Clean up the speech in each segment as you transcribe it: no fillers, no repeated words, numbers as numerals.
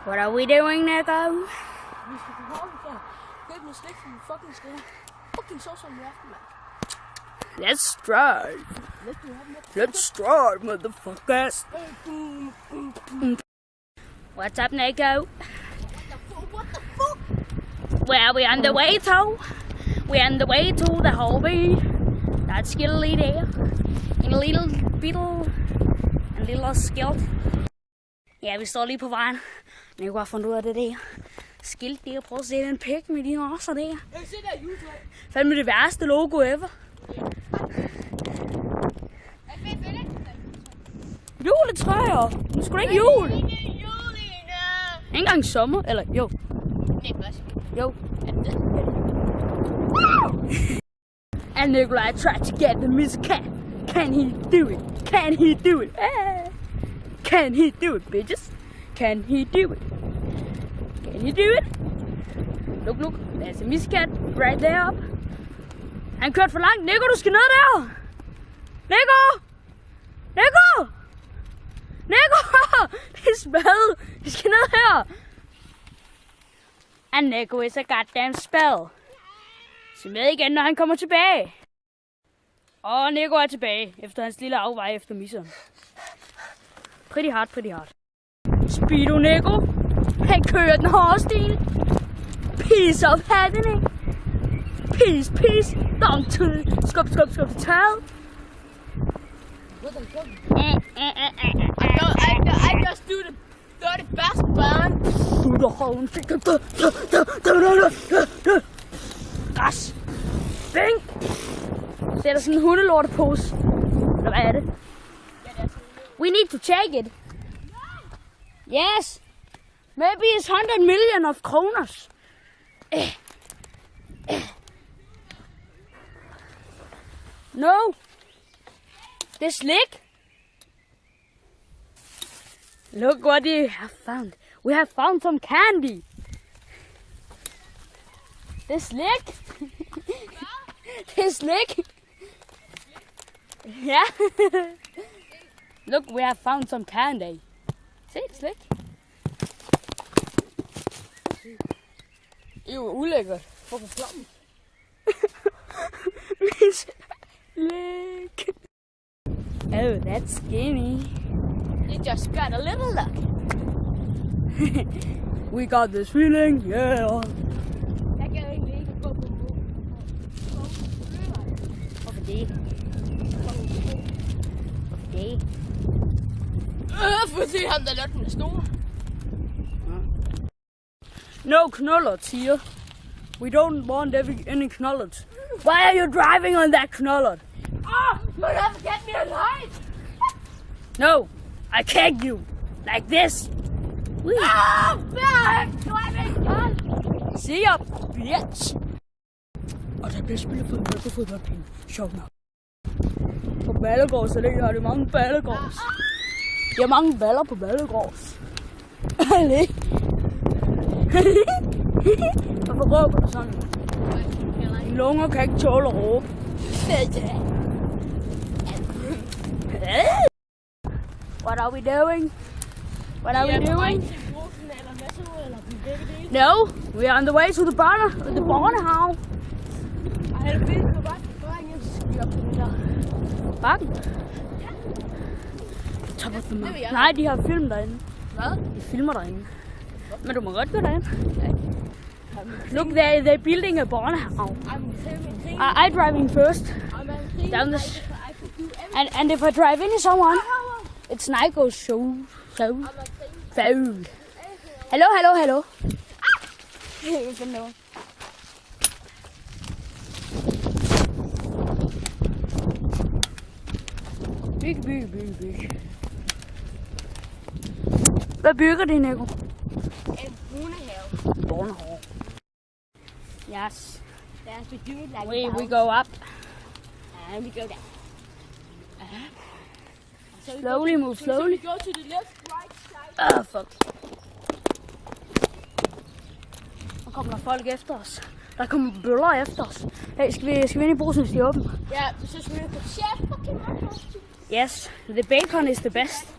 What are we doing, Nico? Vi skal på havn for købe noget slik, for vi fucking skal fucking så som i aften, mand. Let's drive. Let's drive, motherfuckers. What's up, Nico? What the fuck? Well, we're on the way to. We're on the way to the hobby. That's skilly there. En lille skilt. Ja, vi står lige på vejen. Nico har fundet ud af det der skilt der. Prøv at se den pæk med de nosser der. Jeg kan se der juletræ. Fandme det værste logo ever. Juletræer! Nu skal ikke jul! Ikke engang sommer, eller jo. Jo. And Nikolai tried to get the Mr. Cat. Can he do it? Can he do it? Can he do it, bitches? Can he do it? Can he do it? Look, look. There's a Mr. Cat right there up. Han kørte for langt. Nico, du skal ned der! Nico! Nico! Nico! Det er spade! Vi skal ned her! And Nico is a goddamn spade. Se med igen, når han kommer tilbage. Og Nico er tilbage, efter hans lille afvej efter misseren. Pretty hard, pretty hard. Speedo Nico. Han kører den hårde stil. Piece of happening. Peace, peace. Don't to skub, skub, skub til taget. I just do the dirty best burn. Do the whole thing. Græs. Bing. Det er der sådan en hundelortepose. Eller hvad er det? We need to check it. Yes. Maybe it's 100 million of kroners. No. Det er slik. Look what we have found. We have found some candy. Det er slik. Det er slik. Ja. Look, we have found some candy. Se, det er slik. Det er jo ulækkert. For på flammen. Slik. Oh, that's skinny. You just got a little luck. We got this feeling, yeah. Jeg kan jo egentlig ikke gå på Hvorfor det? Hvorfor det? Fordi han der løtten er stor. No knollerts here. We don't want any knollerts. Why are you driving on that knollert? Oh, you never get me a light. No, I kick you. Like this. Oh, man! Driving on. See ya, bitch. Og der bliver spillet fodbold på fodboldpinde. Sjovt nok. På Ballegårds Allé har de mange ballegårds. De har mange baller på Ballegårds Allé. Hvorfor råber du sådan? Dine lunger kan ikke tåle at råbe. What are we doing? What are we doing? No, we are on the way to the barnehave. Jeg havde filmet mig bare ingen skid op på den der. Bakken? Top of the mountain. Nej, de har film derinde. Hvad? De filmer derinde. Men du må godt gå derinde. Look, they're building a barnehave. I driving first. Down this. And if I drive into someone, it's Nico's show. Foul. Hello, hello, hello. Hvad fanden laver? Byg. Hvad bygger det, Nico? En hundehave. Barnehave. Yes. Lad os do it like We go up. And we go down. Slowly, move slowly. So we go to the left, right side. Fuck. Der kommer folk efter os. Der kommer bøller efter os. Hey, skal vi ind i brusen, hvis de er åbne? Ja, så skal vi på chef fucking meget. Yes, the bacon is the best.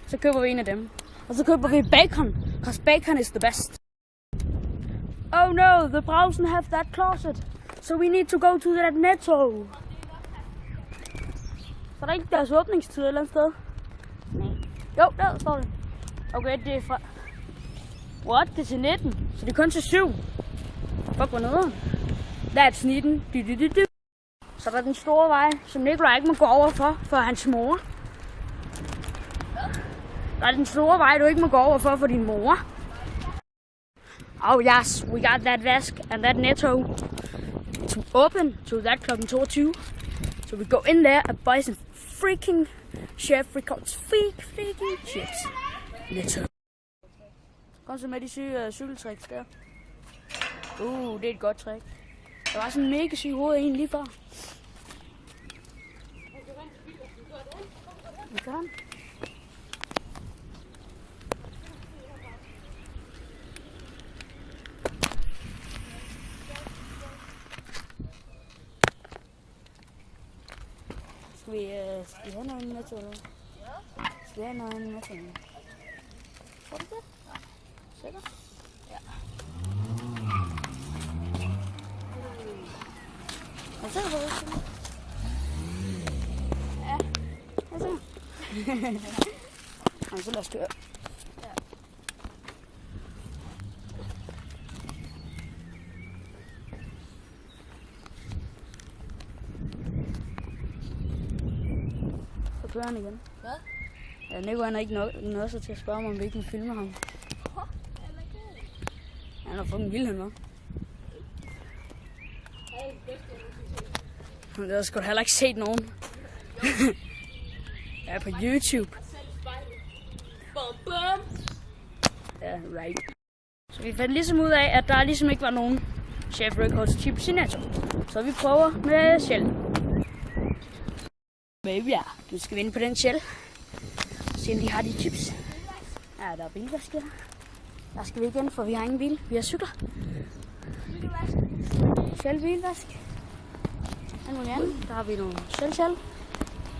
Så køber vi en af dem. Og så køber vi bacon, because bacon is the best. Oh no, the Brausen have that closet. So we need to go to that Netto. Så er der ikke deres åbningstid et eller andet sted? Nej. Jo, der står det. Okay, det er fra... What? Det er til 19. Så det er kun til 7. Fuck, hvor nederen. That's 19. Så der er den store vej, som Nikolaj ikke må gå over for hans mor. Der er den store vej, du ikke må gå over for din mor. Oh yes, we got that Vask and that Netto to open to that klokken 22. So we go in there and buy some freaking Chef Ricardo's freaking chips. Netto. Kom så med de cykeltricks der. Det er et godt trick. Der var sådan en mega syg hoved en lige før. Hvad gør han? Skal vi have noget med til det? Skal vi have noget med til det? Tror du det? Sikker? Ja. Er du sikker på det? Ja. Er du sikker? Nå, så lad os køre. Ja. Så kører han igen. Hvad? Ja, Nico han er ikke noget til at spørge mig, om vi ikke må filme ham. Han er fucking vild, han var. Det har sgu da heller ikke set nogen. Jeg er på YouTube. Ja, right. Så vi fandt ligesom ud af, at der ligesom ikke var nogen Chef Ricardo's chips i Netto. Så vi prøver med Shell. Baby, ja. Nu skal vi ind på den Shell. Se om de har de chips. Ja, der er bilvask her. Der skal vi igen, for vi har ingen bil. Vi har cykler. Shell bilvask. Der har vi nogle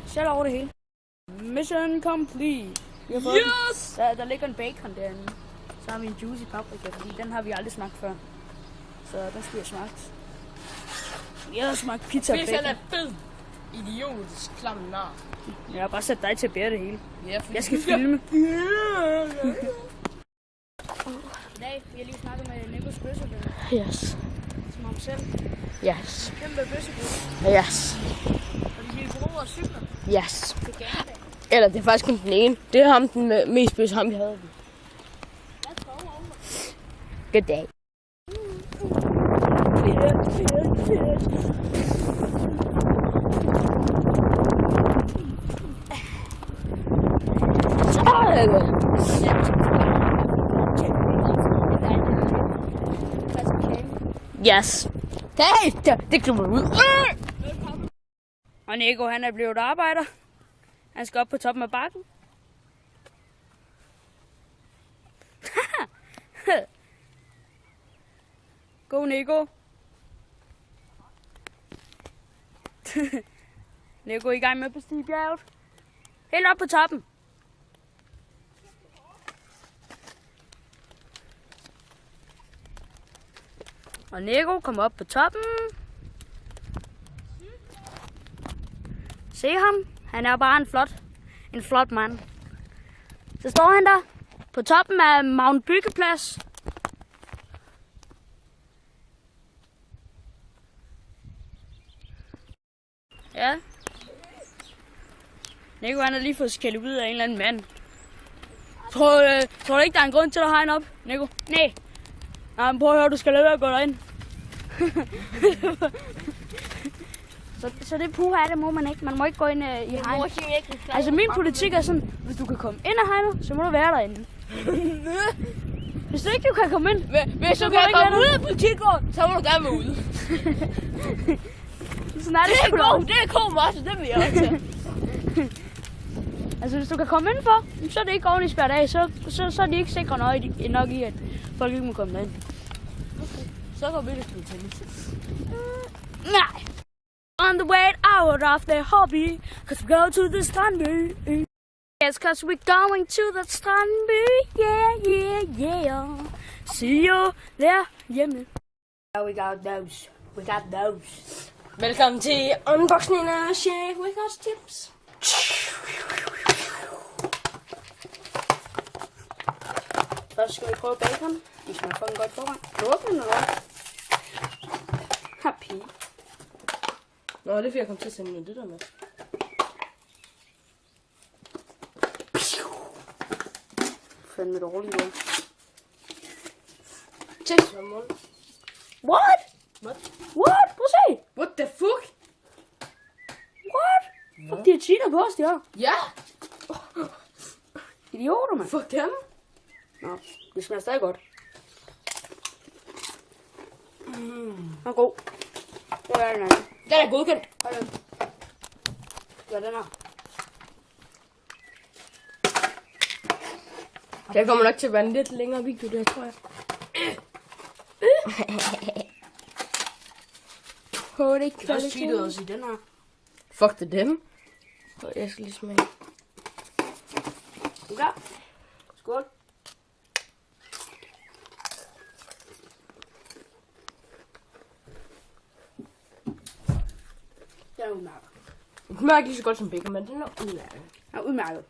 Shell over det hele. Mission complete. Yes! Der ligger en bacon derinde. Så har vi en juicy paprika, fordi den har vi aldrig smagt før. Så den skal vi have smagt. Jeg har smagt pizza og bacon. Fisk er fed. Idiotisk klam nar. Jeg har bare sat dig til at bære det hele. Ja, Jeg skal filme. I dag vi har lige snakket med Nikos bøssebølle. Yes. Som ham selv. Yes. Kæmpe bøssebølle. Yes. Og de ville bruge vores cykler Yes. til gamedag. Eller det er faktisk kun den ene. Det er ham, den mest bøsse, ham vi havde. Good day. Yes. Det klubber ud. Og Nico han er blevet arbejder. Han skal op på toppen af bakken. Go Nico. Nico er i gang med at bestige bjerget. Helt op på toppen. Og Nico kommer op på toppen. Se ham. Han er bare en flot mand. Så står han der på toppen af Mount Byggeplads. Ja. Nico han har lige fået skældt ud af en eller anden mand. Tror du ikke, der er en grund til at hegn op, Nico? Nej. Nej, men prøv at høre, du skal lade være at gå derind. Så det puha, det må man ikke. Man må ikke gå ind i hegnet. Altså min politik er sådan, hvis du kan komme ind af hegnet, så må du være derinde. Hvis du ikke kan komme ind, Hvis du kan komme ud af politikgården, så må du gerne være ude. sådan er det sgu da. Det er god masse, det vil jeg også til. Altså hvis du kan komme indenfor, så er det ikke ordentligt spærret af. Så er de ikke sikre nok i, at folk ikke må komme derind. Så går vi det til tennis. Nej. On the way out of the hobby, 'cause we go to the strandby. Yes, cause we're going to the Strandby. Yeah, yeah, yeah. See you there hjemme. We got those. We got those. Velkommen til unboxingen af Chef Wickers Tips. Først skal vi prøve bacon. De smager fucking godt foran. Du åbner den, eller hvad? Happy. Nå, det er fordi jeg kom til at sende det der med. Fandme dårligt, du. Tjek så mund. What? What? What? Prøv at se. What the fuck? What? Fuck, de har cheater på os, de her. Ja! Idioter, mand. Fuck dem. Nå, det smager stadig godt. Den er god. Det er den anden. Den er godkendt. Hold den. Ja, den her. Det kommer nok til at være en lidt længere video, det tror jeg. Hurtigt Det er også cheatet også i den her. Fuck det dem. Jeg skal lige smage. Du er klar? Skål. Den er udmærket. Den smager ikke lige så godt som bacon, men den er udmærket. Den er udmærket.